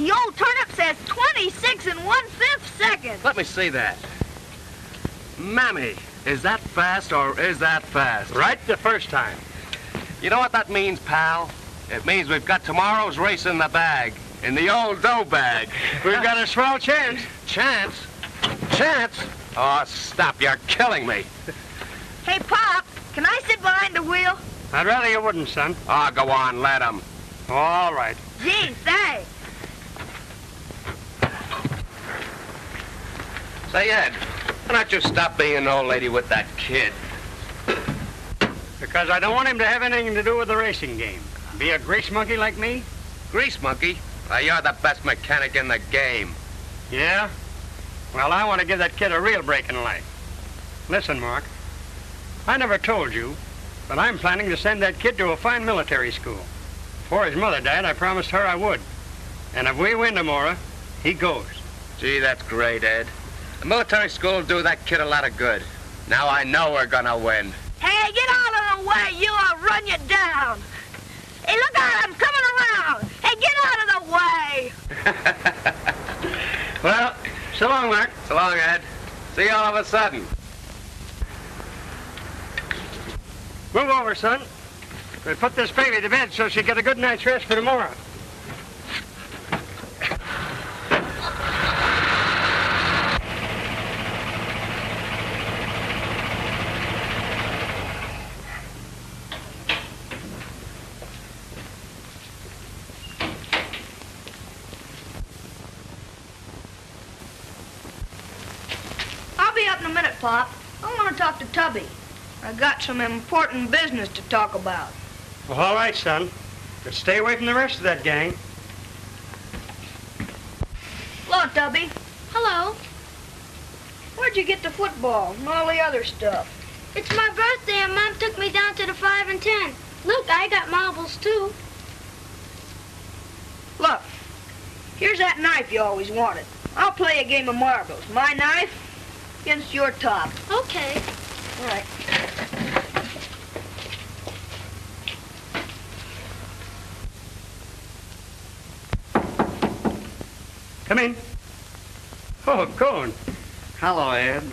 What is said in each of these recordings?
The old turnip says 26 1/5 seconds. Let me see that. Mammy, is that fast or is that fast? Right the first time. You know what that means, pal? It means we've got tomorrow's race in the bag. In the old dough bag. We've got a swell chance. Chance? Chance? Oh, stop. You're killing me. Hey, Pop, can I sit behind the wheel? I'd rather you wouldn't, son. Oh, go on. Let him. All right. Gee, thanks. Say, Ed, why don't you stop being an old lady with that kid? Because I don't want him to have anything to do with the racing game. Be a grease monkey like me? Grease monkey? Why, you're the best mechanic in the game. Yeah? Well, I want to give that kid a real break in life. Listen, Mark, I never told you, but I'm planning to send that kid to a fine military school. Before his mother died, I promised her I would. And if we win tomorrow, he goes. Gee, that's great, Ed. The military school will do that kid a lot of good. Now I know we're gonna win. Hey, get out of the way, you! I'll run you down. Hey, look out, I'm coming around. Hey, get out of the way. Well, so long, Mark. So long, Ed. See you all of a sudden. Move over, son. We put this baby to bed so she'll get a good night's rest for tomorrow. I'll be up in a minute, Pop. I want to talk to Tubby. I got some important business to talk about. Well, all right, son. But stay away from the rest of that gang. Hello, Tubby. Hello. Where'd you get the football and all the other stuff? It's my birthday and Mom took me down to the 5 and 10. Look, I got marbles too. Look, here's that knife you always wanted. I'll play a game of marbles. My knife against your top. Okay. All right. Come in. Oh, Cohen. Hello, Ed.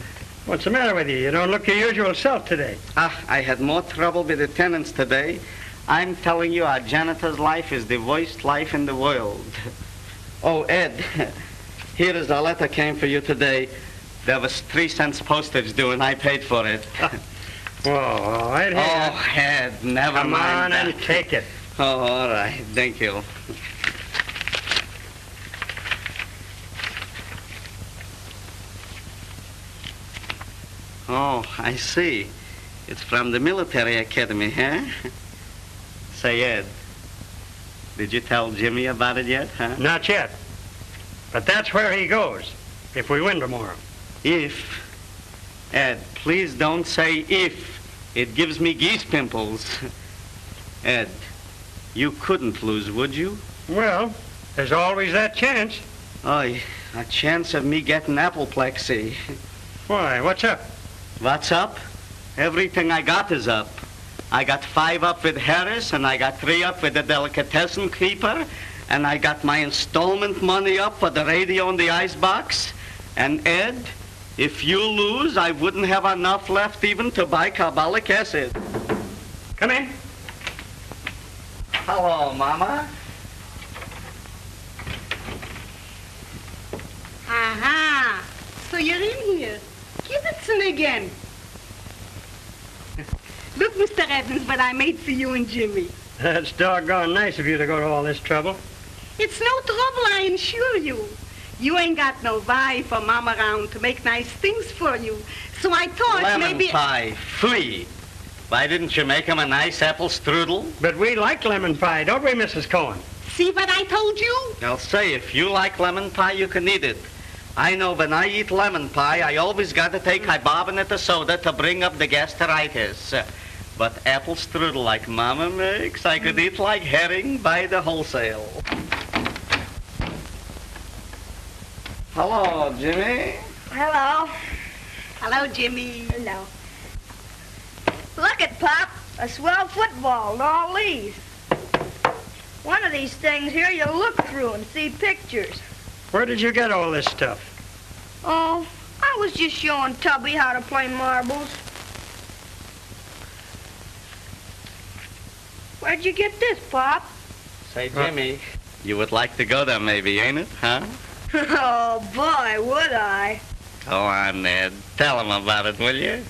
What's the matter with you? You don't look your usual self today. I had more trouble with the tenants today. I'm telling you, our janitor's life is the worst life in the world. Oh, Ed, here is a letter came for you today. There was 3 cents postage due, and I paid for it. Whoa, Ed, here. Oh, Ed, never Come mind on that. and take it. Oh, all right. Thank you. Oh, I see. It's from the military academy, huh? Say, Ed, did you tell Jimmy about it yet, huh? Not yet. But that's where he goes, if we win tomorrow. If. Ed, please don't say if. It gives me geese pimples. Ed, you couldn't lose, would you? Well, there's always that chance. Oh, a chance of me getting apoplexy. Why, what's up? What's up? Everything I got is up. I got 5 up with Harris, and I got 3 up with the delicatessen keeper, and I got my installment money up for the radio and the icebox. And Ed, if you lose, I wouldn't have enough left even to buy carbolic acid. Come in. Hello, Mama. Aha! So you're in here. Kibitzen again. Look, Mr. Evans, what I made for you and Jimmy. That's doggone nice of you to go to all this trouble. It's no trouble, I assure you. You ain't got no wife or mom around to make nice things for you. So I thought Lemon maybe... pie, free. Why didn't you make him a nice apple strudel? But we like lemon pie, don't we, Mrs. Cohen? See what I told you? I'll say, if you like lemon pie, you can eat it. I know when I eat lemon pie, I always got to take carbonate of soda to bring up the gastritis. But apple strudel like Mama makes, I could eat like herring by the wholesale. Hello, Jimmy. Hello. Hello, Jimmy. Hello. Look at Pop. A swell football and all these. One of these things here you look through and see pictures. Where did you get all this stuff? Oh, I was just showing Tubby how to play marbles. Where'd you get this, Pop? Say, Jimmy, you would like to go there maybe, ain't it, huh? Oh, boy, would I. Go on, Ned. Tell him about it, will you?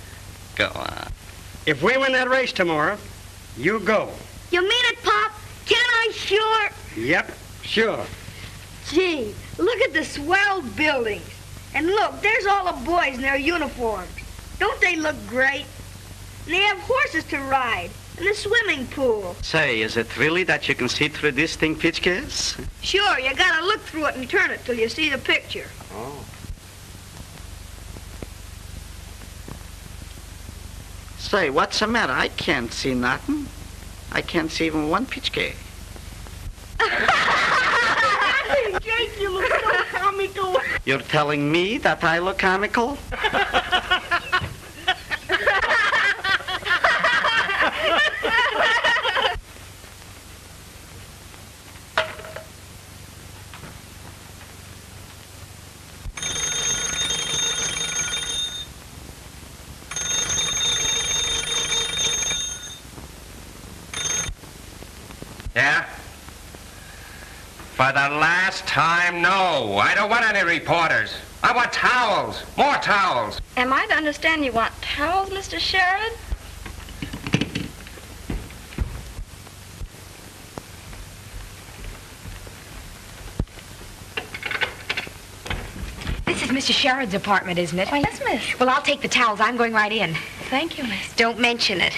Go on. If we win that race tomorrow, you go. You mean it, Pop? Can I sure? Yep, sure. Gee, look at the swell buildings. And look, there's all the boys in their uniforms. Don't they look great? And they have horses to ride. And a swimming pool. Say, is it really that you can see through this thing, Pitchkis? Sure, you gotta look through it and turn it till you see the picture. Oh. Say, what's the matter? I can't see nothing. I can't see even one Pitchkis. Jake, you look so comical. You're telling me that I look comical? Yeah? For the last time, no. I don't want any reporters. I want towels. More towels. Am I to understand you want towels, Mr. Sherrod? This is Mr. Sherrod's apartment, isn't it? Why, yes, miss. Well, I'll take the towels. I'm going right in. Thank you, miss. Don't mention it.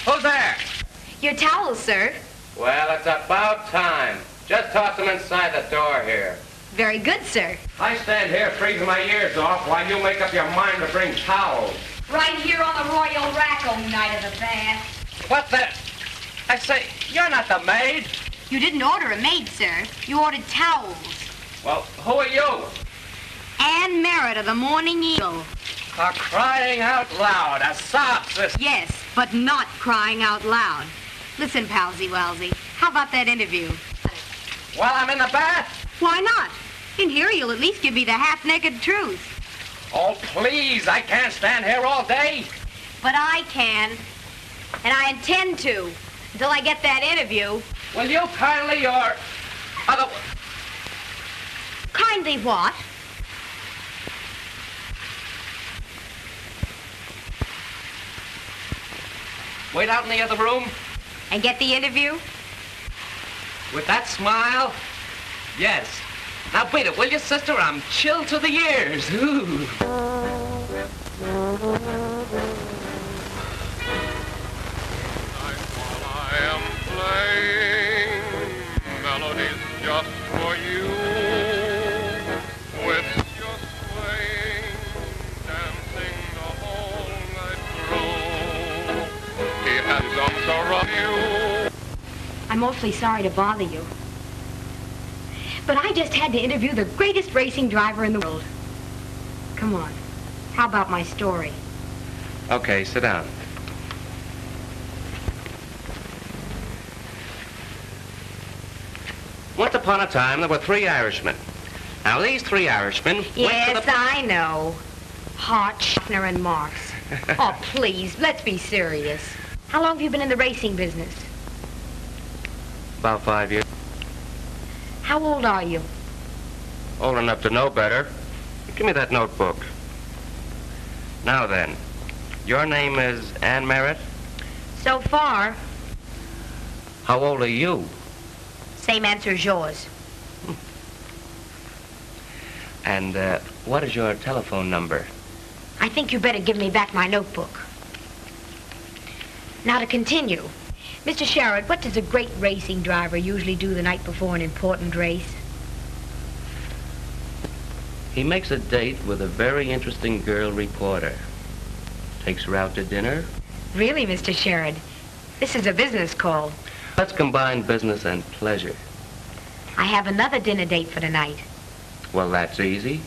Who's there? Your towels, sir. Well, it's about time. Just toss them inside the door here. Very good, sir. I stand here freezing my ears off while you make up your mind to bring towels. Right here on the royal rack on night of the bath. What the? I say, you're not the maid. You didn't order a maid, sir. You ordered towels. Well, who are you? Ann Merritt of the Morning Eagle. For crying out loud, a sob sister. Yes, but not crying out loud. Listen, Palsy Walsy, how about that interview? While I'm in the bath? Why not? In here, you'll at least give me the half-naked truth. Oh, please, I can't stand here all day. But I can, and I intend to, until I get that interview. Will you kindly or other... Kindly what? Wait out in the other room? And get the interview? With that smile? Yes. Now beat it, will you, sister? I'm chilled to the ears. Ooh. While I am playing melodies just for you, with your swing, dancing the whole night through. He has his arms around you. I'm awfully sorry to bother you. But I just had to interview the greatest racing driver in the world. Come on. How about my story? Okay, sit down. Once upon a time, there were 3 Irishmen. Now, these 3 Irishmen went to Yes, the... I know. Hart, Schaffner, and Marks. Oh, please, let's be serious. How long have you been in the racing business? About 5 years. How old are you? Old enough to know better. Give me that notebook. Now then, your name is Ann Merritt? So far, How old are you? same answer as yours. And what is your telephone number? I think you better give me back my notebook. Now to continue. Mr. Sherrod, what does a great racing driver usually do the night before an important race? He makes a date with a very interesting girl reporter. Takes her out to dinner. Really, Mr. Sherrod? This is a business call. Let's combine business and pleasure. I have another dinner date for tonight. Well, that's easy.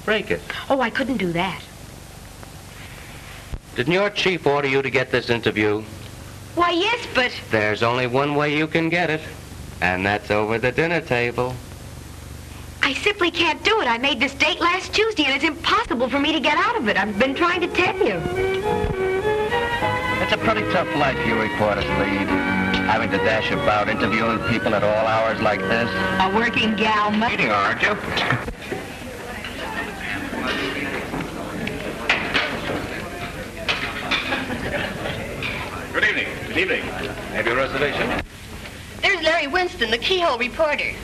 Break it. Oh, I couldn't do that. Didn't your chief order you to get this interview? Why, yes, but... There's only one way you can get it, and that's over the dinner table. I simply can't do it. I made this date last Tuesday, and it's impossible for me to get out of it. I've been trying to tell you. It's a pretty tough life you reporters lead, having to dash about interviewing people at all hours like this. A working gal, Eating, aren't you? Good evening. Good evening. Have you a reservation? There's Larry Winston, the keyhole reporter.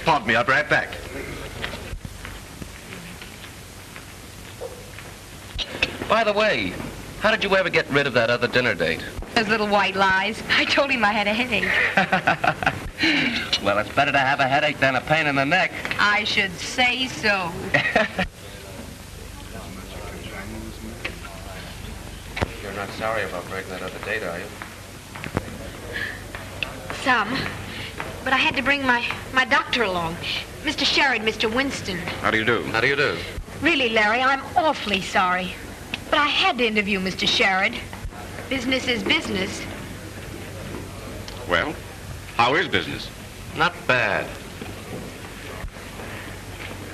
Pardon me, I'll be right back. By the way, how did you ever get rid of that other dinner date? Those little white lies. I told him I had a headache. Well, it's better to have a headache than a pain in the neck. I should say so. You're not sorry about breaking that other date, are you? Some. But I had to bring my doctor along. Mr. Sherrod, Mr. Winston. How do you do? How do you do? Really, Larry, I'm awfully sorry. But I had to interview Mr. Sherrod. Business is business. Well, how is business? Not bad.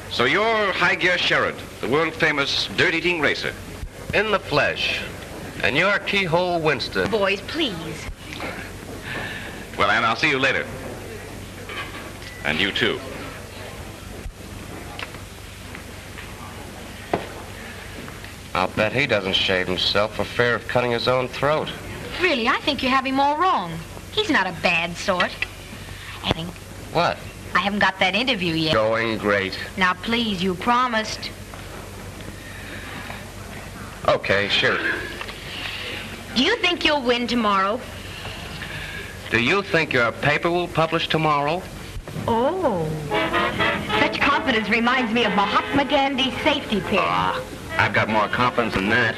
So you're High Gear Sherrod, the world-famous dirt-eating racer. In the flesh. And you're Keyhole Winston. Boys, please. Well, Ann, I'll see you later. And you too. I'll bet he doesn't shave himself for fear of cutting his own throat. Really, I think you have him all wrong. He's not a bad sort. What? I haven't got that interview yet. Going great. Now, please, you promised. Okay, sure. Do you think you'll win tomorrow? Do you think your paper will publish tomorrow? Oh. Such confidence reminds me of Mahatma Gandhi's safety pin. I've got more confidence than that.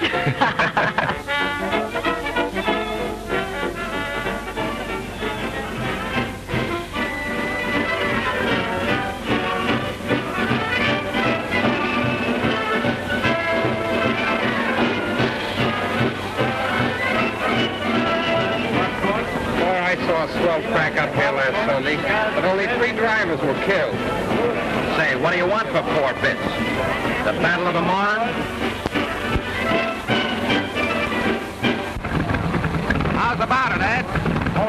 I saw a swell crack up here last Sunday, but only 3 drivers were killed. Say, what do you want for 4 bits? The Battle of the Marne? How's about it, Ed?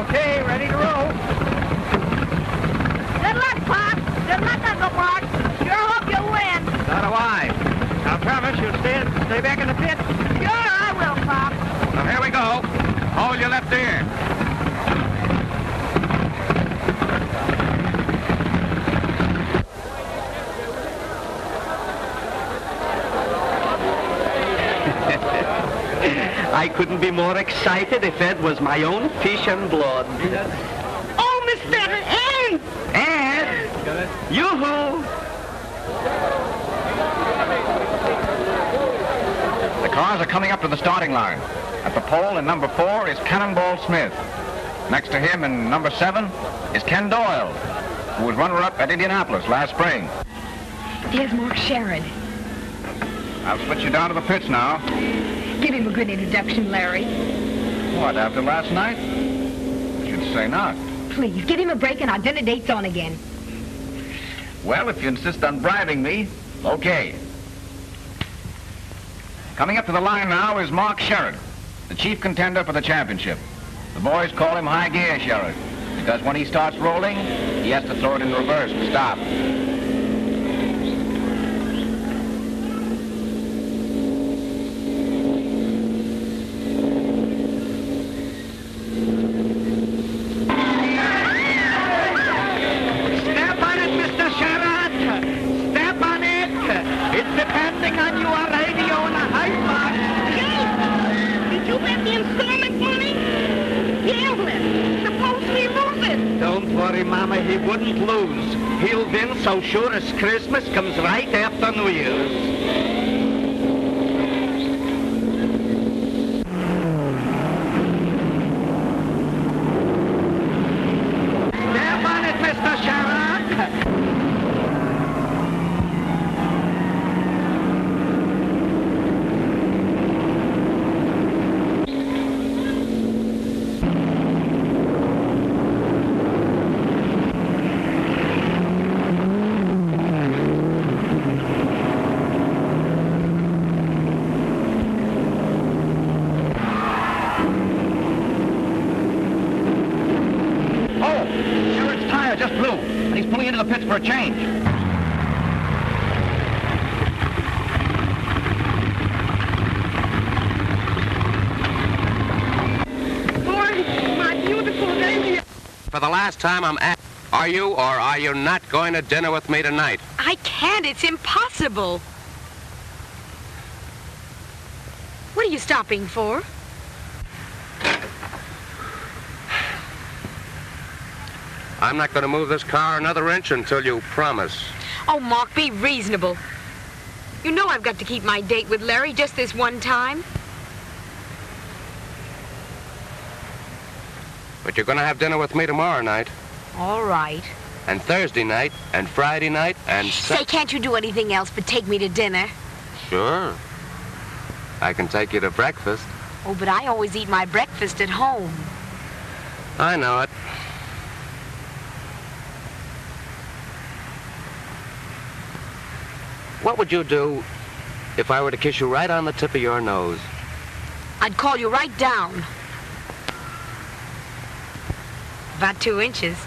Okay, ready to roll. Good luck, Pop. Good luck, Uncle Bart. Sure hope you'll win. So do I. I promise you'll stay back in the pit. Sure, I will, Pop. Well, here we go. Hold your left ear. I couldn't be more excited if Ed was my own fish and blood. Oh, Mr. Ed! Ed! Yoo-hoo! The cars are coming up to the starting line. At the pole in number 4 is Cannonball Smith. Next to him in number 7 is Ken Doyle, who was runner-up at Indianapolis last spring. There's Mark Sherrod. I'll switch you down to the pits now. Give him a good introduction, Larry. What, after last night? I should say not. Please, give him a break and our dinner date's on again. Well, if you insist on bribing me, okay. Coming up to the line now is Mark Sherrod, the chief contender for the championship. The boys call him High Gear Sherrod, because when he starts rolling, he has to throw it in reverse to stop. me, Mama, he wouldn't lose. He'll win so sure as Christmas comes right after New Year's. Step on it, Mr. Sherlock. For a change. Boy, my beautiful lady. For the last time, I'm asking, are you or are you not going to dinner with me tonight? I can't. It's impossible. What are you stopping for? I'm not going to move this car another inch until you promise. Oh, Mark, be reasonable. You know I've got to keep my date with Larry just this one time. But you're going to have dinner with me tomorrow night. All right. And Thursday night, and Friday night, and Say, can't you do anything else but take me to dinner? Sure. I can take you to breakfast. Oh, but I always eat my breakfast at home. I know it. What would you do if I were to kiss you right on the tip of your nose? I'd call you right down. About 2 inches.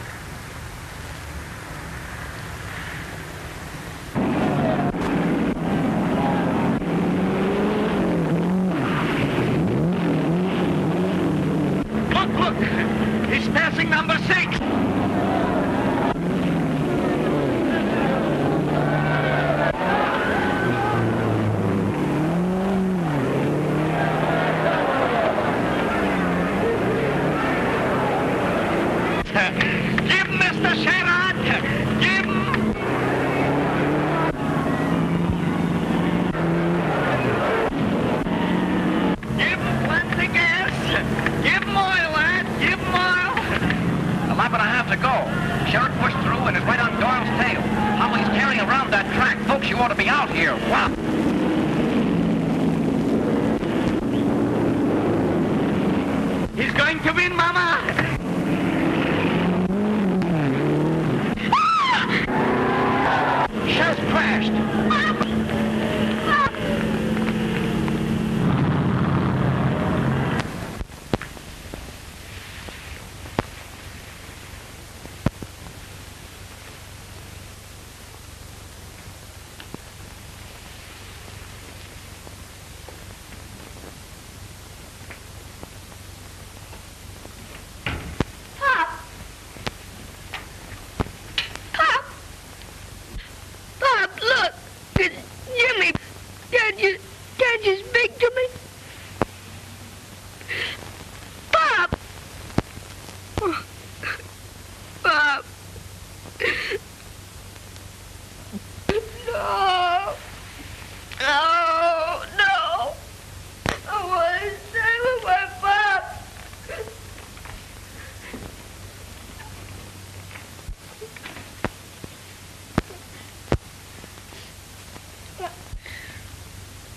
Look! He's passing number 6! Give him, Mr. Sherrod! Give him! Give him plenty gas! Give him oil, lad! Give him oil! A lap and a half to go. Sherrod pushed through and is right on Doyle's tail. How he's carrying around that track. Folks, you ought to be out here. Wow. He's going to win, Mama! Just crashed.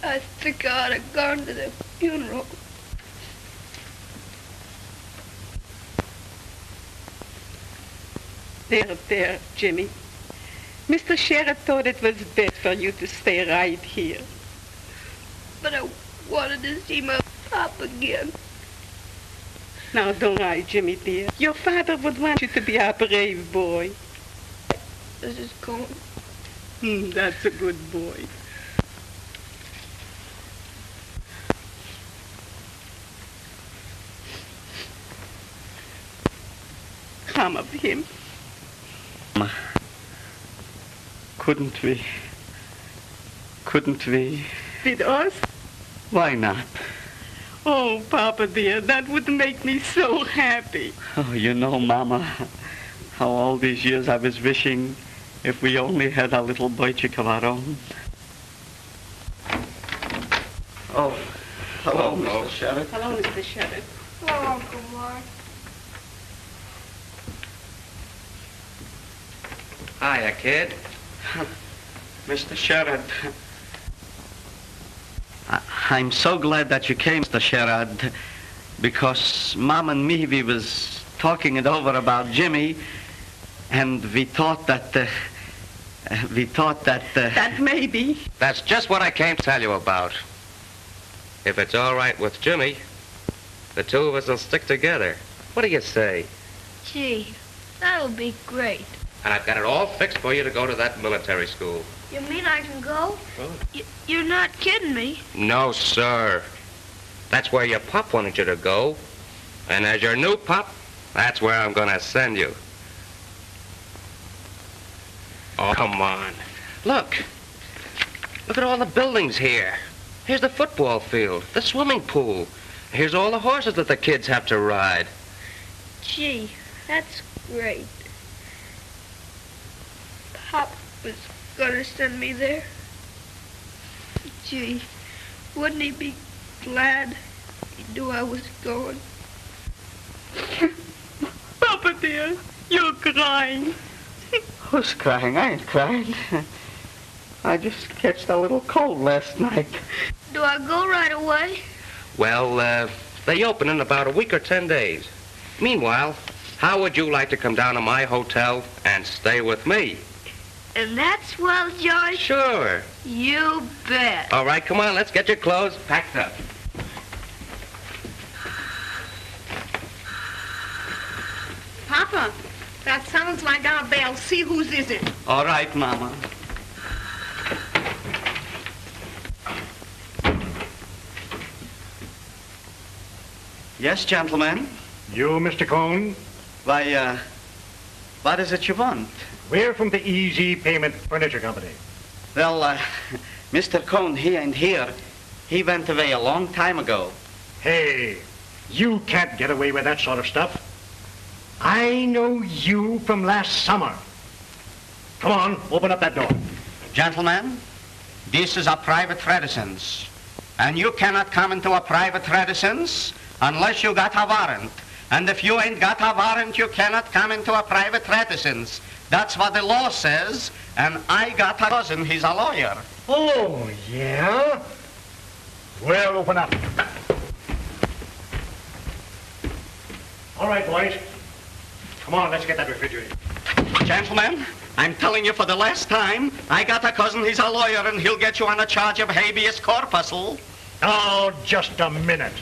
I think I ought to go to the funeral. There, Jimmy. Mr. Sheriff thought it was best for you to stay right here. But I wanted to see my pop again. Now, don't cry, Jimmy, dear. Your father would want you to be a brave boy. Mrs. Cohn. That's a good boy. Some of him. Couldn't we? With us? Why not? Oh, Papa dear, that would make me so happy. Oh, you know, Mama, how all these years I was wishing if we only had a little boychick of our own. Oh, hello, Mr. Sheriff. Hello, Mr. Sheriff. Hello, Uncle Mark. Hiya, kid. Mr. Sherrod, I'm so glad that you came, Mr. Sherrod, because Mom and me, we was talking it over about Jimmy, and we thought that That maybe. That's just what I came to tell you about. If it's all right with Jimmy, the two of us will stick together. What do you say? Gee, that'll be great. And I've got it all fixed for you to go to that military school. You mean I can go? Oh. You're not kidding me. No, sir. That's where your pop wanted you to go. And as your new pop, that's where I'm going to send you. Oh, come on. Look. Look at all the buildings here. Here's the football field, the swimming pool. Here's all the horses that the kids have to ride. Gee, that's great. Pop was gonna send me there. Gee, wouldn't he be glad he knew I was going? Papa dear, you're crying. Who's crying? I ain't crying. I just catched a little cold last night. Do I go right away? Well, they open in about a week or 10 days. Meanwhile, how would you like to come down to my hotel and stay with me? And that's well, George? Sure. You bet. All right, come on, let's get your clothes packed up. Papa, that sounds like our bell. See whose is it. All right, Mama. Yes, gentlemen. You, Mr. Cohn? Why, what is it you want? We're from the Easy Payment Furniture Company. Well, Mr. Cohn, he ain't here. He went away a long time ago. Hey, you can't get away with that sort of stuff. I know you from last summer. Come on, open up that door. Gentlemen, this is a private residence. And you cannot come into a private residence unless you got a warrant. And if you ain't got a warrant, you cannot come into a private residence. That's what the law says, and I got a cousin, he's a lawyer. Oh, yeah? Well, open up. All right, boys. Come on, let's get that refrigerator. Gentlemen, I'm telling you for the last time, I got a cousin, he's a lawyer, and he'll get you on a charge of habeas corpus. Oh, just a minute.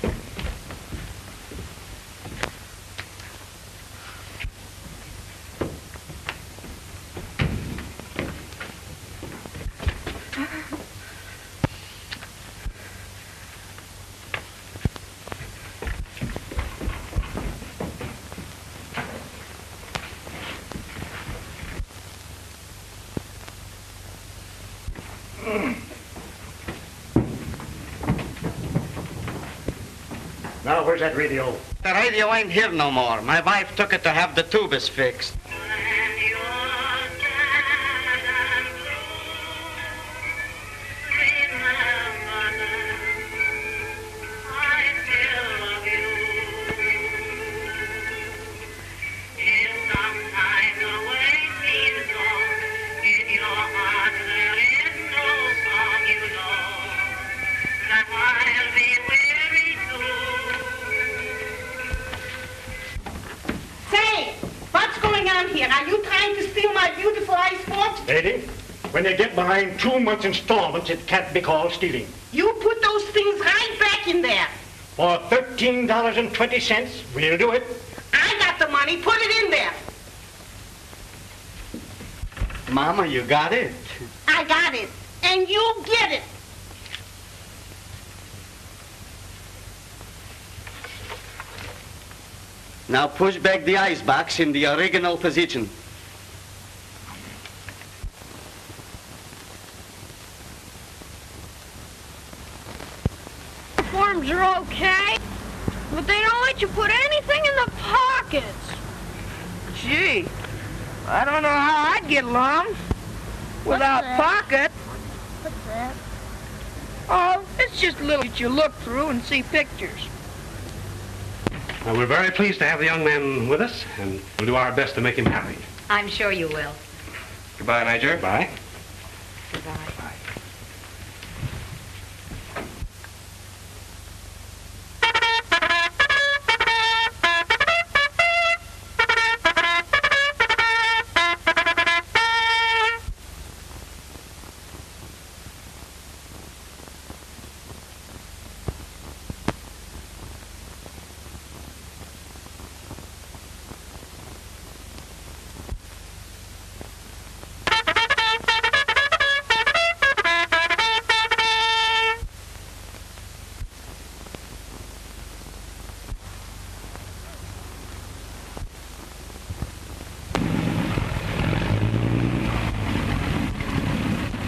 Now, where's that radio? The radio ain't here no more. My wife took it to have the tubes fixed. Are you trying to steal my beautiful ice box? Lady, when you get behind 2 months installments, it can't be called stealing. You put those things right back in there. For $13.20, we'll do it. I got the money. Put it in there. Mama, you got it. I got it. And you get it. Now push back the icebox in the original position. Forms are okay, but they don't let you put anything in the pockets. Gee, I don't know how I'd get along without pocket. What's that? Oh, it's just a little that you look through and see pictures. Well, we're very pleased to have the young man with us, and we'll do our best to make him happy. I'm sure you will. Goodbye, Major. Goodbye. Goodbye.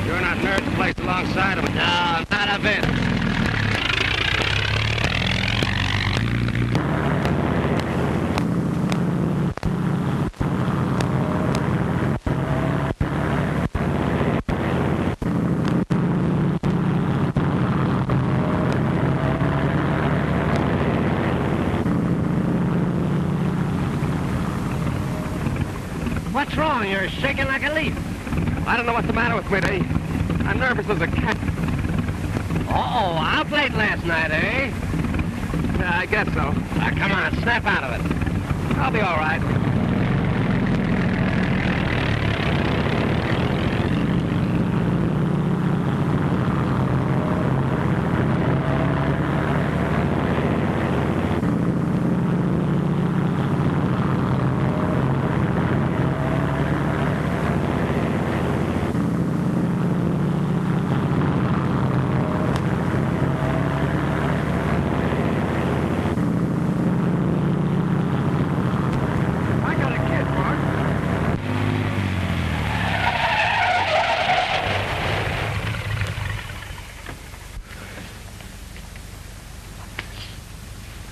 You're not nerd placed alongside of it. No, not a bit. What's wrong? You're shaking like a leaf. I don't know what's the matter with me, eh? I'm nervous as a cat. Uh-oh, out late last night, eh? Yeah, I guess so. Come on, snap out of it. I'll be all right.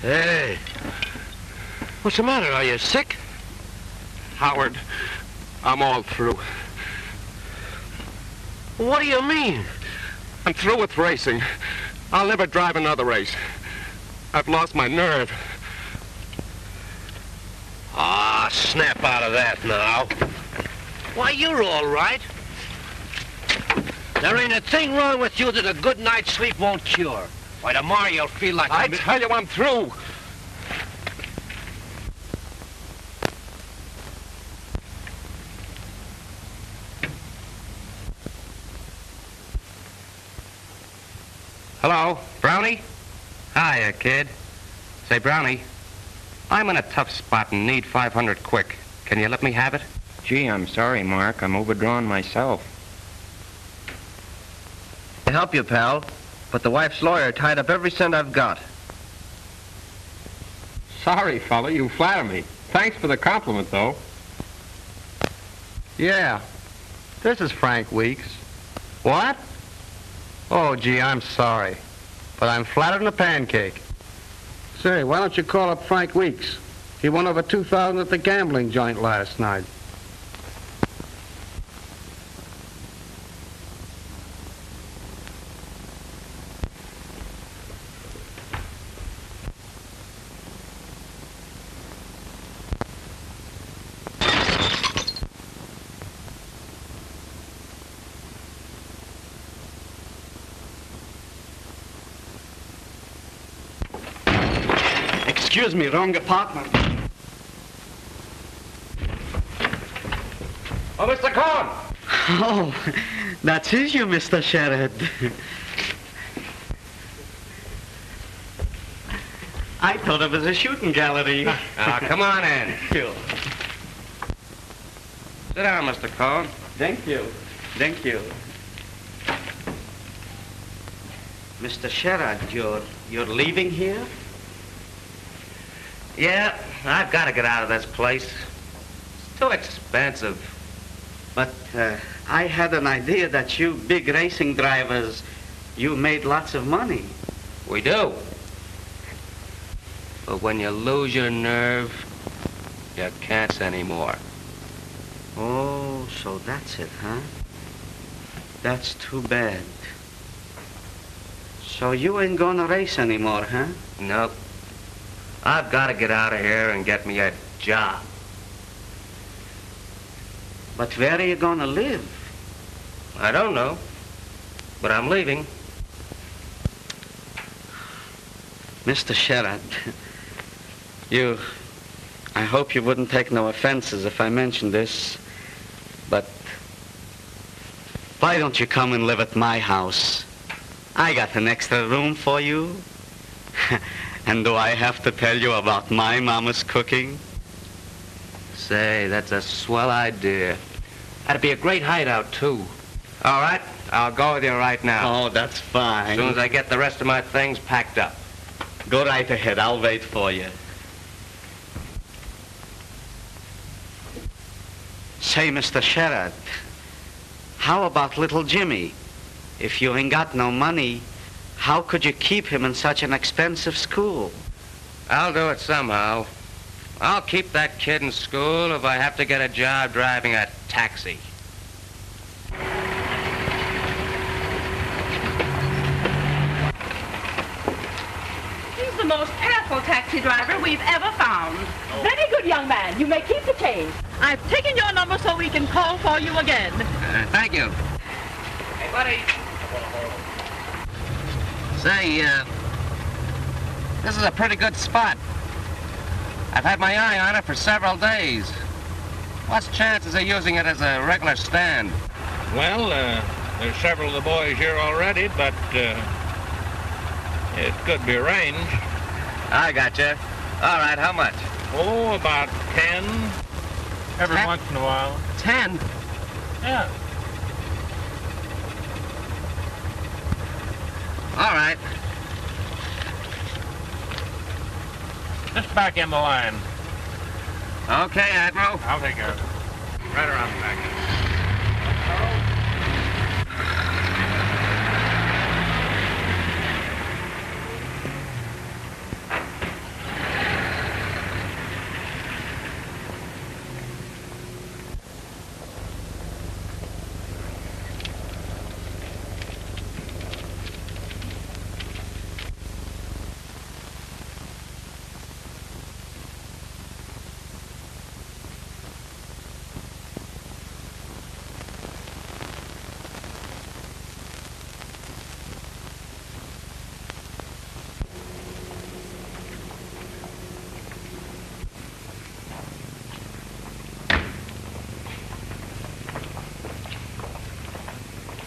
Hey, what's the matter? Are you sick? Howard, I'm all through. What do you mean? I'm through with racing. I'll never drive another race. I've lost my nerve. Ah, snap out of that now. Why, you're all right. There ain't a thing wrong with you that a good night's sleep won't cure. Why, tomorrow you'll feel like... I tell you I'm through. Hello, Brownie? Hiya, kid. Say, Brownie, I'm in a tough spot and need 500 quick. Can you let me have it? Gee, I'm sorry, Mark. I'm overdrawn myself. To help you, pal, but the wife's lawyer tied up every cent I've got. Sorry, fella, you flatter me. Thanks for the compliment, though. Yeah, this is Frank Weeks. What? Oh, gee, I'm sorry, but I'm flatter than a pancake. Say, why don't you call up Frank Weeks? He won over $2,000 at the gambling joint last night. Excuse me, wrong apartment. Oh, Mr. Cohn! Oh, that's you, Mr. Sherrod. I thought it was a shooting gallery. Come on in. Sure. Sit down, Mr. Cohn. Thank you. Thank you. Mr. Sherrod, you're leaving here? Yeah, I've got to get out of this place. It's too expensive. But I had an idea that you big racing drivers, you made lots of money. We do. But when you lose your nerve, you can't anymore. Oh, so that's it, huh? That's too bad. So you ain't gonna race anymore, huh? Nope. I've got to get out of here and get me a job. But where are you gonna live? I don't know, but I'm leaving. Mr. Sherrod, I hope you wouldn't take no offenses if I mentioned this, but why don't you come and live at my house? I got an extra room for you. And do I have to tell you about my mama's cooking? Say, that's a swell idea. That'd be a great hideout, too. All right, I'll go with you right now. Oh, that's fine. As soon as I get the rest of my things packed up. Go right ahead. I'll wait for you. Say, Mr. Sherrod, how about little Jimmy? If you ain't got no money, how could you keep him in such an expensive school? I'll do it somehow. I'll keep that kid in school if I have to get a job driving a taxi. He's the most careful taxi driver we've ever found. Very good, young man. You may keep the change. I've taken your number so we can call for you again. Thank you. Hey, buddy. Say, this is a pretty good spot. I've had my eye on it for several days. What's chances of using it as a regular stand? Well, there's several of the boys here already, but it could be arranged. I gotcha. All right, how much? Oh, about 10. Every 10? once in a while. 10? Yeah. All right. Just back in the line. Okay, Admiral. I'll take care of it. Right around the back.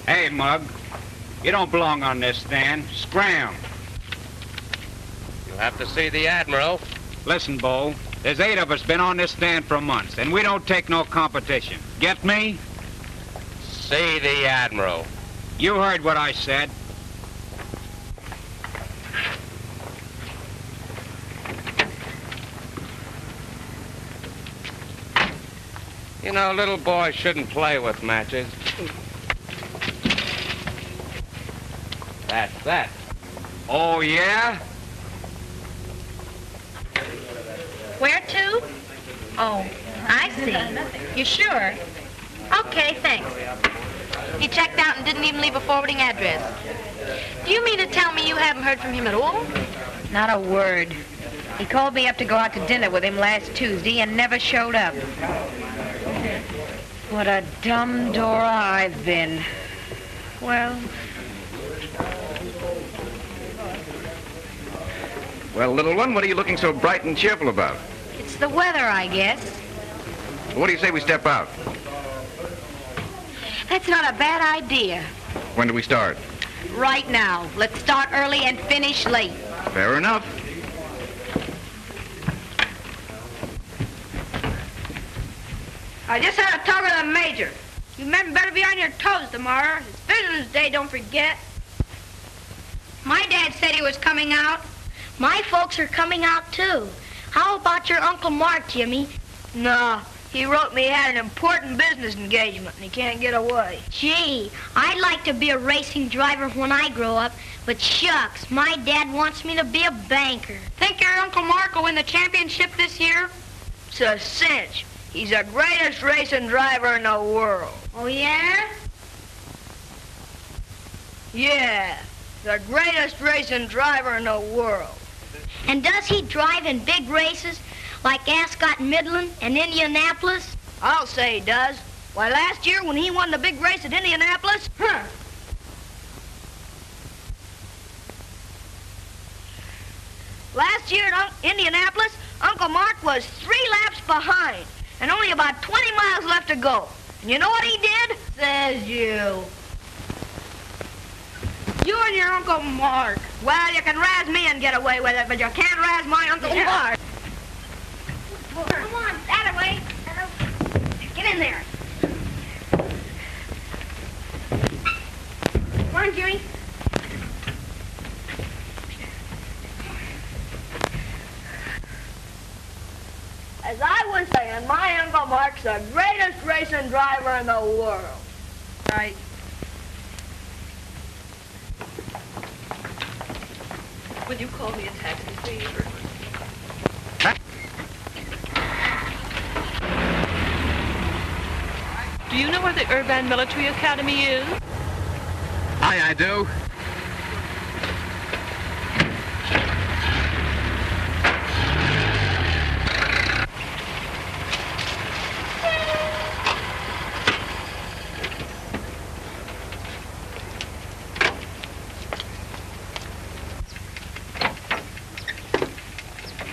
Hey, Mug, you don't belong on this stand. Scram. You'll have to see the Admiral. Listen, Bo, there's 8 of us been on this stand for months, and we don't take no competition. Get me? See the Admiral. You heard what I said. You know, little boys shouldn't play with matches. That's that. Oh, yeah? Where to? Oh, I see. You sure? Okay, thanks. He checked out and didn't even leave a forwarding address. Do you mean to tell me you haven't heard from him at all? Not a word. He called me up to go out to dinner with him last Tuesday and never showed up. What a dumb Dora I've been. Well... Well, little one, what are you looking so bright and cheerful about? It's the weather, I guess. What do you say we step out? That's not a bad idea. When do we start? Right now. Let's start early and finish late. Fair enough. I just had a talk with the major. You men better be on your toes tomorrow. It's Veterans Day, don't forget. My dad said he was coming out. My folks are coming out, too. How about your Uncle Mark, Jimmy? No, he wrote me he had an important business engagement and he can't get away. Gee, I'd like to be a racing driver when I grow up, but shucks, my dad wants me to be a banker. Think your Uncle Mark will win the championship this year? It's a cinch. He's the greatest racing driver in the world. Oh, yeah? Yeah, the greatest racing driver in the world. And does he drive in big races like Ascot and Midland and Indianapolis? I'll say he does. Why, last year when he won the big race at Indianapolis, Last year at Indianapolis, Uncle Mark was 3 laps behind and only about 20 miles left to go. And you know what he did? Says you. You and your Uncle Mark. Well, you can razz me and get away with it, but you can't razz my Uncle Mark. Come on, that way. Get in there. Come on, Jimmy. As I was saying, my Uncle Mark's the greatest racing driver in the world. Right. Will you call me a taxi, please? Do you know where the Urban Military Academy is? Aye, I do.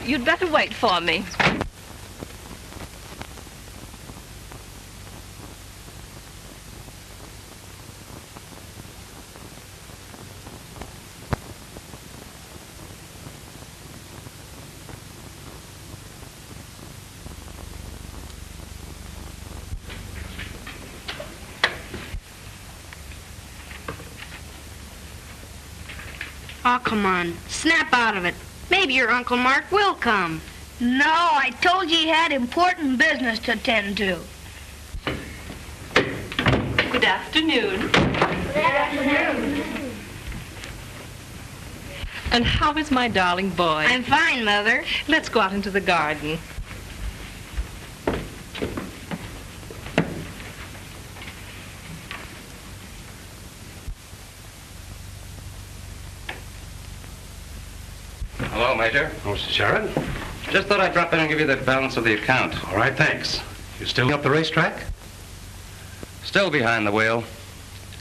You'd better wait for me. Oh, come on. Snap out of it. Maybe your Uncle Mark will come. No, I told you he had important business to attend to. Good afternoon. Good afternoon. And how is my darling boy? I'm fine, Mother. Let's go out into the garden. Hello, Major. Oh, Mr. Sharon. Just thought I'd drop in and give you the balance of the account. All right, thanks. You still up the racetrack? Still behind the wheel.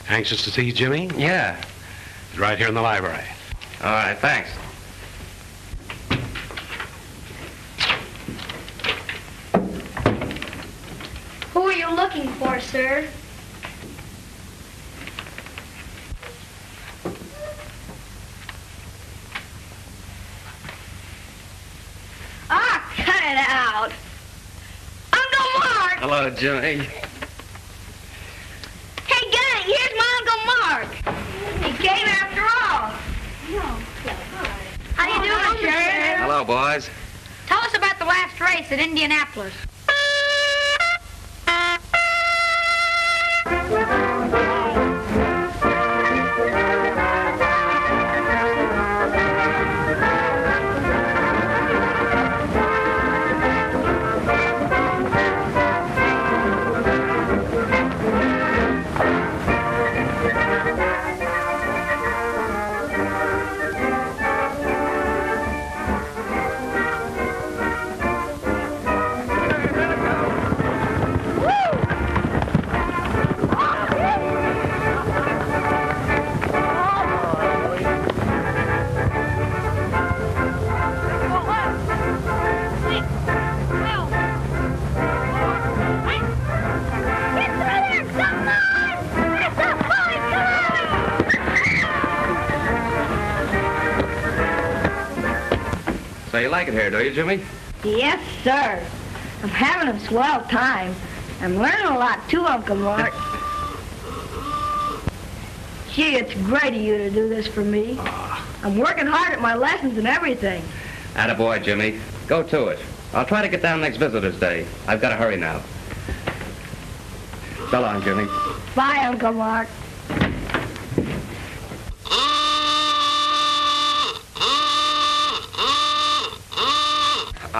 Anxious to see Jimmy? Yeah. He's right here in the library. All right, thanks. Who are you looking for, sir? Ah, cut it out. Uncle Mark! Hello, Jimmy. Hey, gang, here's my Uncle Mark. He came after all. How do you do, Uncle Sheriff? Hello, boys. Tell us about the last race at Indianapolis. So you like it here, do you, Jimmy? Yes, sir. I'm having a swell time. I'm learning a lot, too, Uncle Mark. Gee, it's great of you to do this for me. I'm working hard at my lessons and everything. Attaboy, Jimmy. Go to it. I'll try to get down next visitor's day. I've got to hurry now. So long, Jimmy. Bye, Uncle Mark.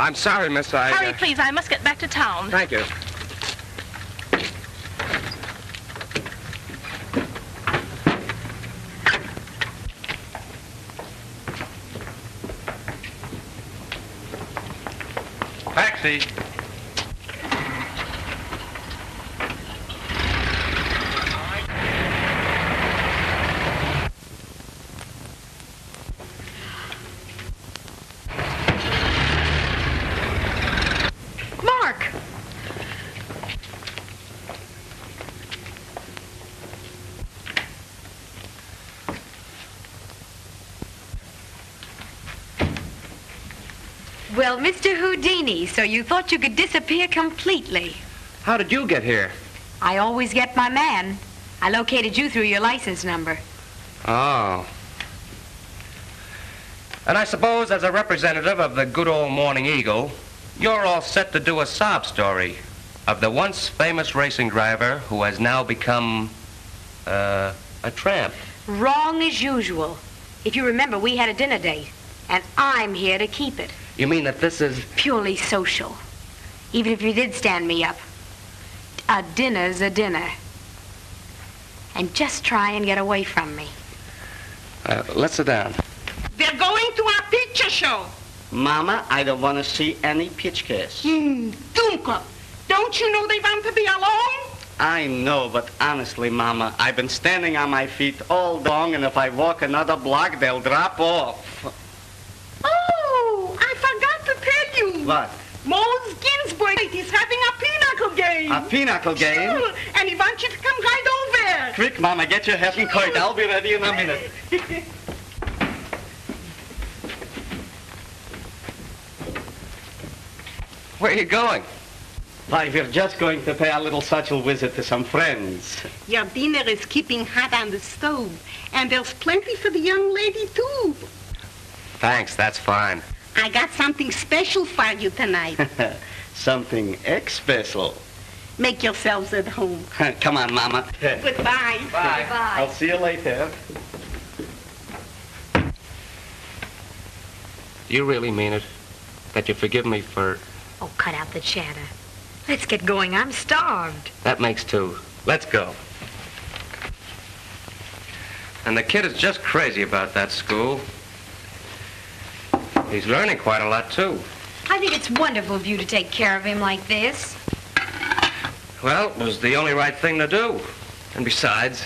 I'm sorry, miss. Hurry, please. I must get back to town. Thank you. Taxi. Mark! Well, Mr. Houdini, so you thought you could disappear completely. How did you get here? I always get my man. I located you through your license number. Oh. And I suppose as a representative of the good old Morning Eagle, you're all set to do a sob story of the once famous racing driver who has now become, a tramp. Wrong as usual. If you remember, we had a dinner date, and I'm here to keep it. You mean that this is... Purely social. Even if you did stand me up. A dinner's a dinner. And just try and get away from me. Let's sit down. They're going to a picture show. Mama, I don't want to see any pictures. Dunka, don't you know they want to be alone? I know, but honestly, Mama, I've been standing on my feet all long, and if I walk another block, they'll drop off. Oh, I forgot to tell you. What? Mose Ginsburg is having a pinochle game. A pinochle game? Sure, and he wants you to come right over. Quick, Mama, get your hat and coat. I'll be ready in a minute. Where are you going? Why, we're just going to pay a little social visit to some friends. Your dinner is keeping hot on the stove, and there's plenty for the young lady, too. Thanks, that's fine. I got something special for you tonight. Something special. Make yourselves at home. Come on, Mama. Goodbye. Bye. I'll see you later. Do you really mean it? That you forgive me for... Oh, cut out the chatter. Let's get going. I'm starved. That makes two. Let's go. And the kid is just crazy about that school. He's learning quite a lot, too. I think it's wonderful of you to take care of him like this. Well, it was the only right thing to do. And besides,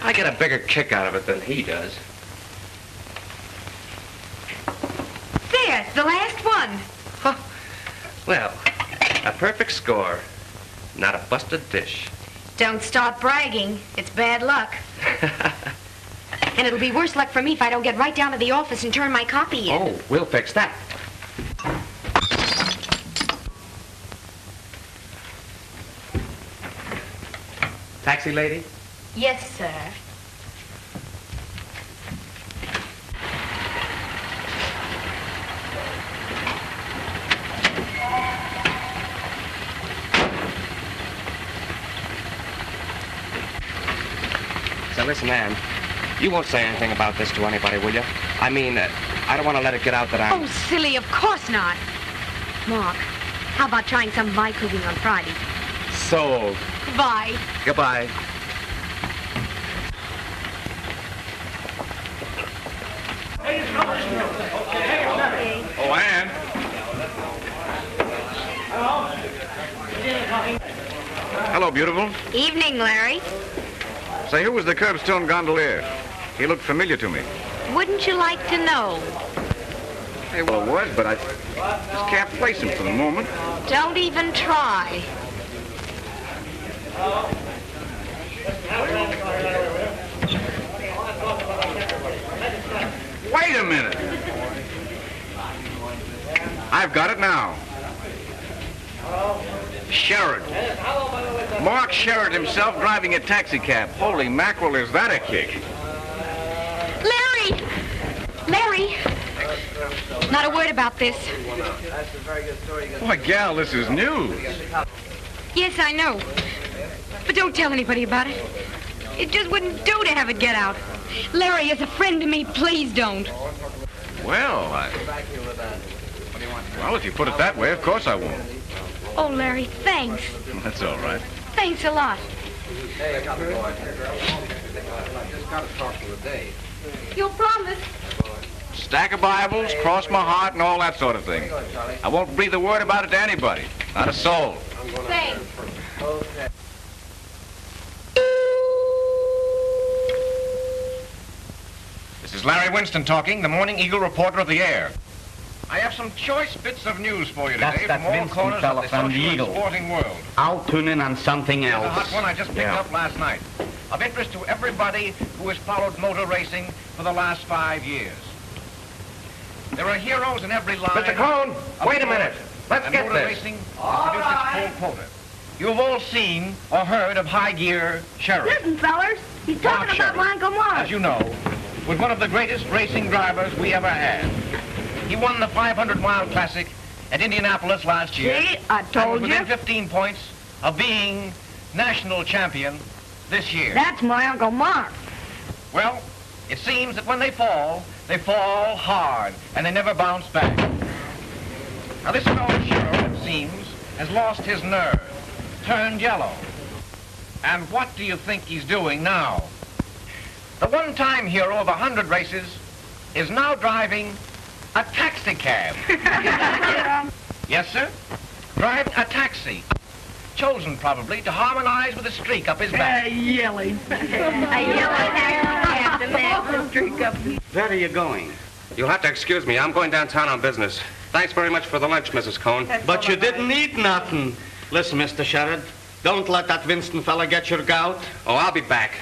I get a bigger kick out of it than he does. There, the last one. Well, a perfect score. Not a busted dish. Don't start bragging. It's bad luck. And it'll be worse luck for me if I don't get right down to the office and turn my copy in. Oh, we'll fix that. Taxi lady? Yes, sir. So listen, Ann, you won't say anything about this to anybody, will you? I mean, I don't want to let it get out that I'm... Oh, silly, of course not. Mark, how about trying some bike cooking on Friday? Sold. Bye. Goodbye. Oh, Ann. Hello, beautiful. Evening, Larry. Say, who was the curbstone gondolier? He looked familiar to me. Wouldn't you like to know? Hey, well, it was, but I just can't place him for the moment. Don't even try. Wait a minute. I've got it now. Sherrod. Mark Sherrod himself driving a taxi cab. Holy mackerel, is that a kick? Larry! Larry! Not a word about this. Why, gal, this is news. Yes, I know. But don't tell anybody about it. It just wouldn't do to have it get out. Larry, as a friend to me, please don't. Well, Well, if you put it that way, of course I won't. Oh, Larry, thanks. That's all right. Thanks a lot. Hey, I got the boy. I just got to talk to you today. You'll promise? Stack of Bibles, cross my heart, and all that sort of thing. I won't breathe a word about it to anybody. Not a soul. Thanks. Okay. This is Larry Winston talking, the Morning Eagle reporter of the Air. I have some choice bits of news for you today from all corners of the social and sporting world. I'll tune in on something else. The hot one I just picked up last night. Of interest to everybody who has followed motor racing for the last 5 years. There are heroes in every line. Mr. Cone, wait a minute. Let's get motor this. Racing has produced its full quota. You've all seen or heard of High Gear Sheriff. Listen, fellers, he's talking about my Uncle Mark. As you know, was one of the greatest racing drivers we ever had. He won the 500-mile classic at Indianapolis last year. See, I told and was you. within 15 points of being national champion this year. That's my Uncle Mark. Well, it seems that when they fall hard, and they never bounce back. Now, this fellow Searl, it seems, has lost his nerve, turned yellow. And what do you think he's doing now? The one-time hero of 100 races is now driving a taxi cab. Yes, sir? Driving a taxi. Chosen, probably, to harmonize with a streak up his back. Yelling. Where are you going? You'll have to excuse me. I'm going downtown on business. Thanks very much for the lunch, Mrs. Cone. But you didn't eat nothing. Listen, Mr. Sherrod, don't let that Winston fella get your gout. Oh, I'll be back.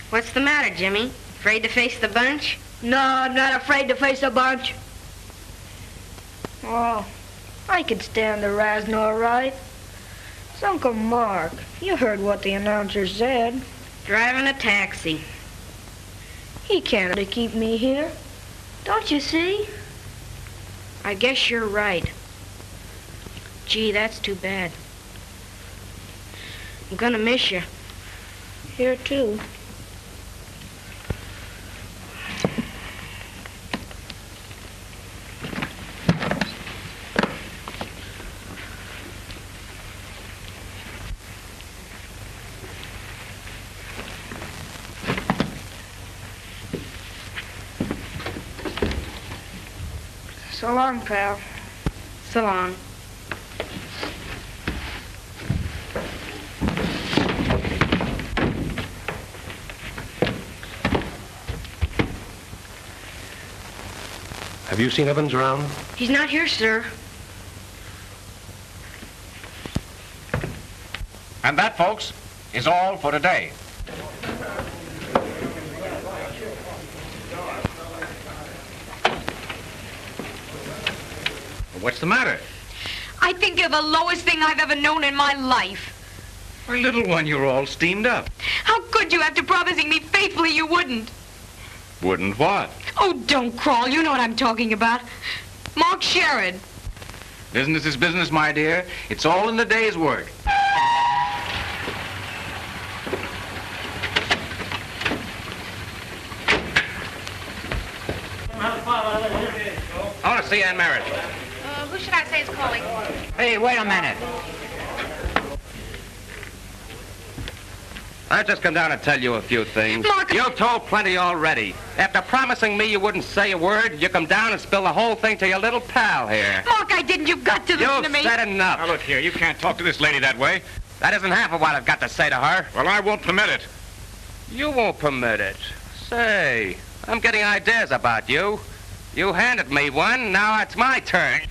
What's the matter, Jimmy? Afraid to face the bunch? No, I'm not afraid to face a bunch. Oh, I could stand the razzing all right. It's Uncle Mark. You heard what the announcer said. Driving a taxi. He can't keep me here. Don't you see? I guess you're right. Gee, that's too bad. I'm gonna miss you. Here, too. So long, pal. So long. Have you seen Evans around? He's not here, sir. And that, folks, is all for today. What's the matter? I think you're the lowest thing I've ever known in my life. My little one, you're all steamed up. How could you, after promising me faithfully you wouldn't? Wouldn't what? Oh, don't crawl. You know what I'm talking about. Mark Sherrod. Business is business, my dear. It's all in the day's work. I want to see Ann Marriage. Who should I say is calling? Hey, wait a minute. I've just come down to tell you a few things. Mark! You've told plenty already. After promising me you wouldn't say a word, you come down and spill the whole thing to your little pal here. Mark, I didn't. You've got to listen to me. You've said enough. Now, look here. You can't talk to this lady that way. That isn't half of what I've got to say to her. Well, I won't permit it. You won't permit it. Say, I'm getting ideas about you. You handed me one, now it's my turn.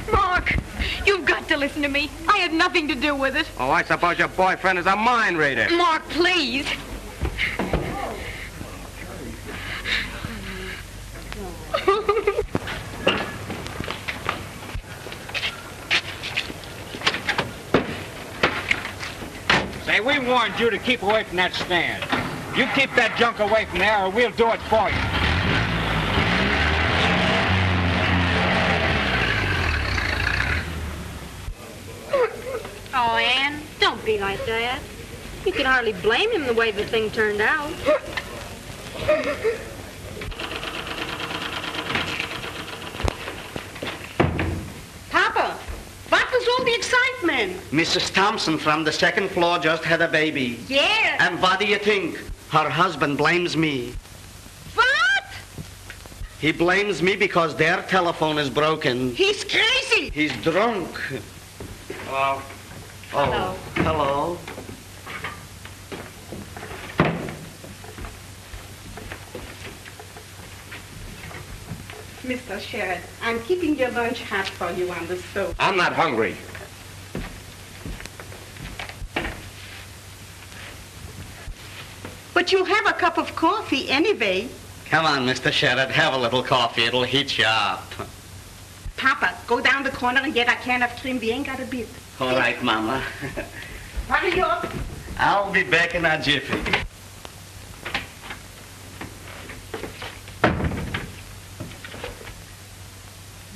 Mark, you've got to listen to me. I had nothing to do with it. Oh, I suppose your boyfriend is a mind reader. Mark, please. Say, we warned you to keep away from that stand. You keep that junk away from there or we'll do it for you. Oh, be like that. You can hardly blame him the way the thing turned out. Papa, what was all the excitement? Mrs. Thompson from the second floor just had a baby. Yeah. And what do you think? Her husband blames me. What? He blames me because their telephone is broken. He's crazy. He's drunk. Hello. Oh, hello. Mr. Sherrod, I'm keeping your lunch hot for you on the stove. I'm not hungry. But you'll have a cup of coffee anyway. Come on, Mr. Sherrod, have a little coffee. It'll heat you up. Papa, go down the corner and get a can of cream. We ain't got a bit. All right, Mama. Hurry up. I'll be back in a jiffy.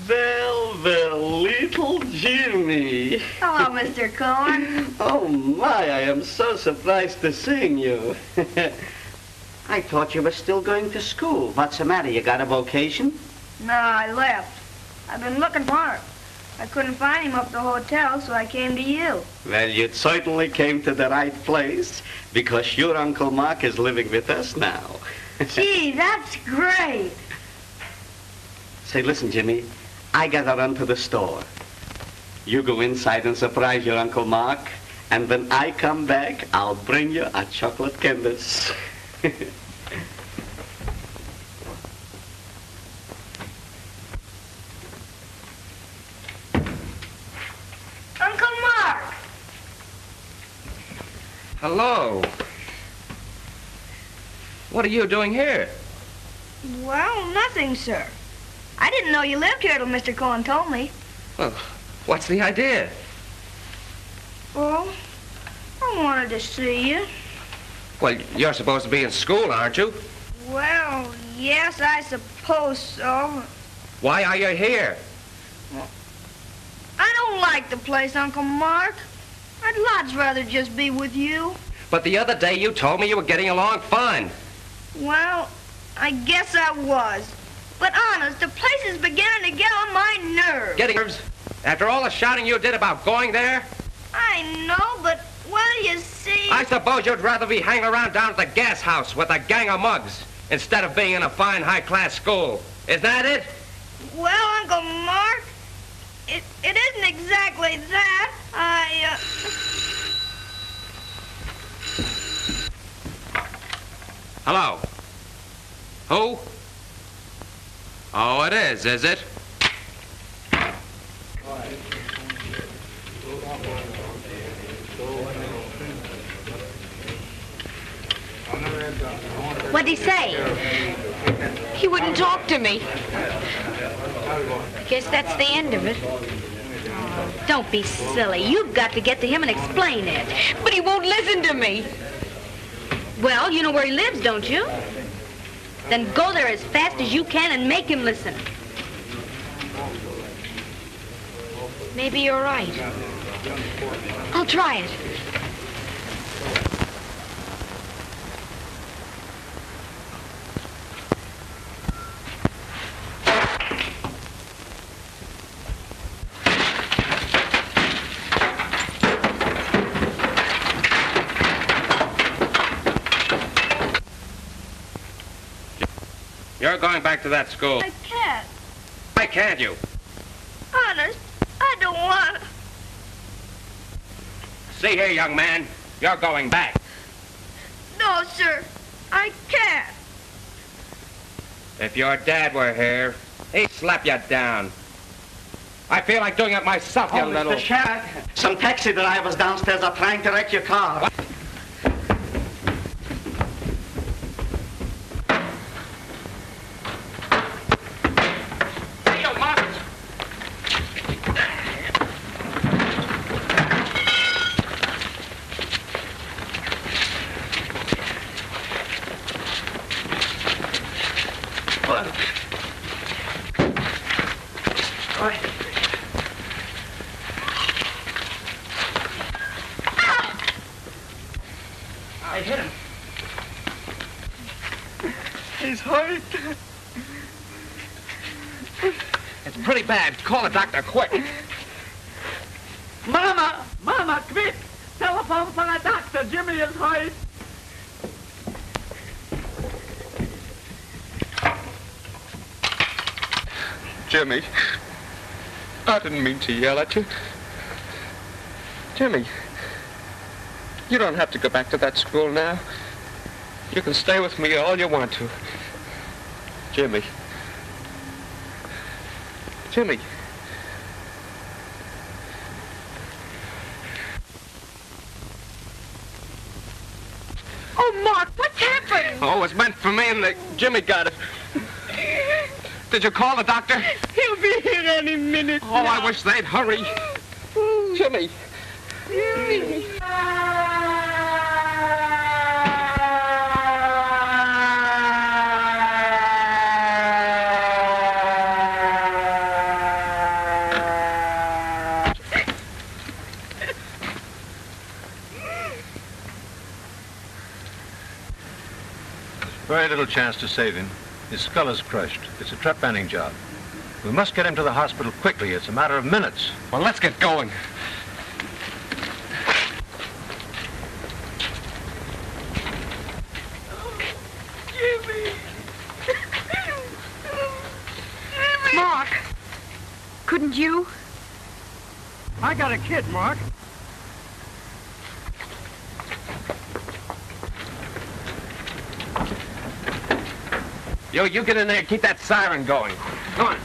Well, little Jimmy. Hello, Mr. Cohen. Oh, my, I am so surprised to seeing you. I thought you were still going to school. What's the matter? You got a vocation? No, I left. I've been looking for him. I couldn't find him up at the hotel, so I came to you. Well, you certainly came to the right place, because your Uncle Mark is living with us now. Gee, that's great. Say, listen, Jimmy, I gotta run to the store. You go inside and surprise your Uncle Mark, and when I come back, I'll bring you a chocolate canvas. Uncle Mark! Hello. What are you doing here? Well, nothing, sir. I didn't know you lived here till Mr. Cohen told me. Well, what's the idea? Well, I wanted to see you. Well, you're supposed to be in school, aren't you? Well, yes, I suppose so. Why are you here? I don't like the place, Uncle Mark. I'd lots rather just be with you. But the other day you told me you were getting along fine. Well, I guess I was. But honest, the place is beginning to get on my nerves. Getting nerves? After all the shouting you did about going there? I know, but, well, you see... I suppose you'd rather be hanging around down at the gas house with a gang of mugs instead of being in a fine, high-class school. Isn't that it? Well, Uncle Mark, it isn't exactly that. Hello? Who? Oh, it is it? What'd he say? He wouldn't talk to me. Guess that's the end of it. Don't be silly. You've got to get to him and explain it. But he won't listen to me. Well, you know where he lives, don't you? Then go there as fast as you can and make him listen. Maybe you're right. I'll try it. You're going back to that school. I can't. Why can't you? Honest, I don't want to. See here, young man. You're going back. No, sir. I can't. If your dad were here, he'd slap you down. I feel like doing it myself, you little... Mr. Sherrod, some taxi drivers downstairs are trying to wreck your car. What? hurt. It's pretty bad. Call a doctor, quick. Mama! Mama, quick! Telephone for a doctor. Jimmy is hurt. Jimmy, I didn't mean to yell at you. Jimmy, you don't have to go back to that school now. You can stay with me all you want to. Jimmy. Jimmy. Oh, Mark, what's happened? Oh, it's meant for me and Jimmy got it. Did you call the doctor? He'll be here any minute. Oh, now. I wish they'd hurry. Jimmy. Jimmy. Very little chance to save him. His skull is crushed. It's a trepanning job. We must get him to the hospital quickly. It's a matter of minutes. Well, let's get going. Jimmy. Mark, couldn't you? I got a kid, Mark. You get in there and keep that siren going. Come on.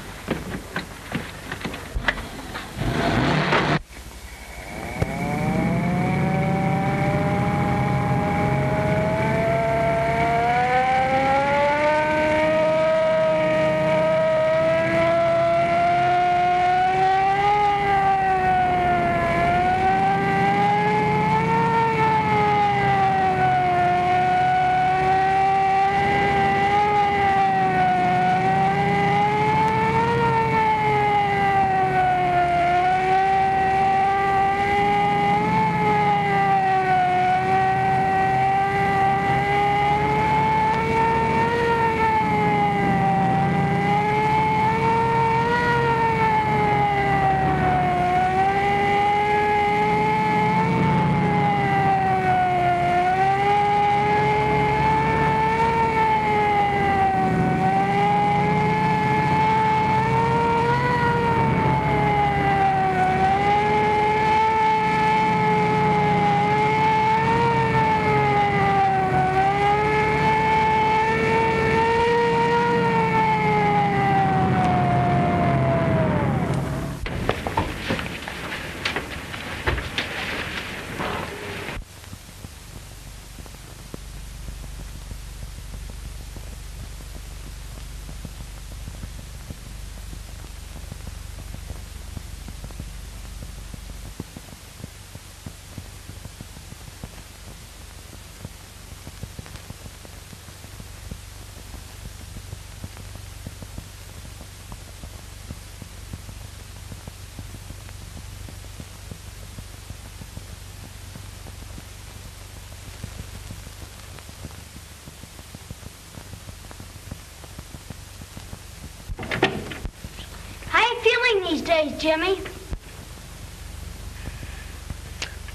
These days, Jimmy?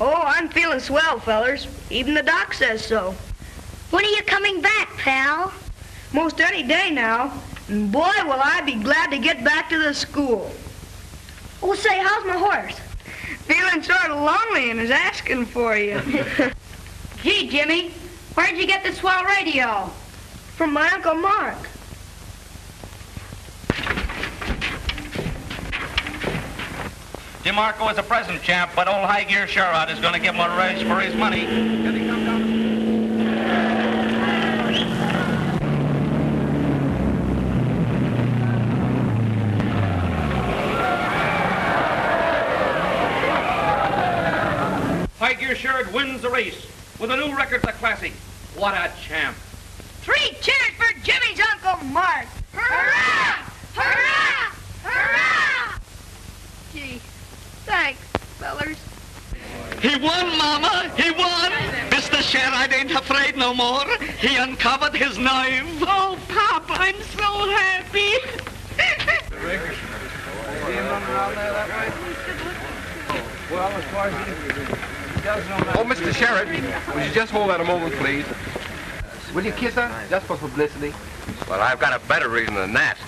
Oh, I'm feeling swell, fellers. Even the doc says so. When are you coming back, pal? Most any day now. And boy, will I be glad to get back to the school. Oh, say, how's my horse? Feeling sort of lonely and is asking for you. Gee, Jimmy, where'd you get the swell radio? From my Uncle Mark. Jim Marco is a present champ, but old High Gear Sherrod is going to give him a raise for his money. High Gear Sherrod wins the race with a new record, the Classic. What a champ. 3 cheers for Jimmy's Uncle Mark. Hurrah! Hurrah! Hurrah! Gee. Thanks, fellers. He won, Mama. He won. Mr. Sherrod ain't afraid no more. He uncovered his knife. Oh, Pop, I'm so happy. Oh, Mr. Sheriff, would you just hold that a moment, please? Will you kiss her? Just for publicity. Well, I've got a better reason than that.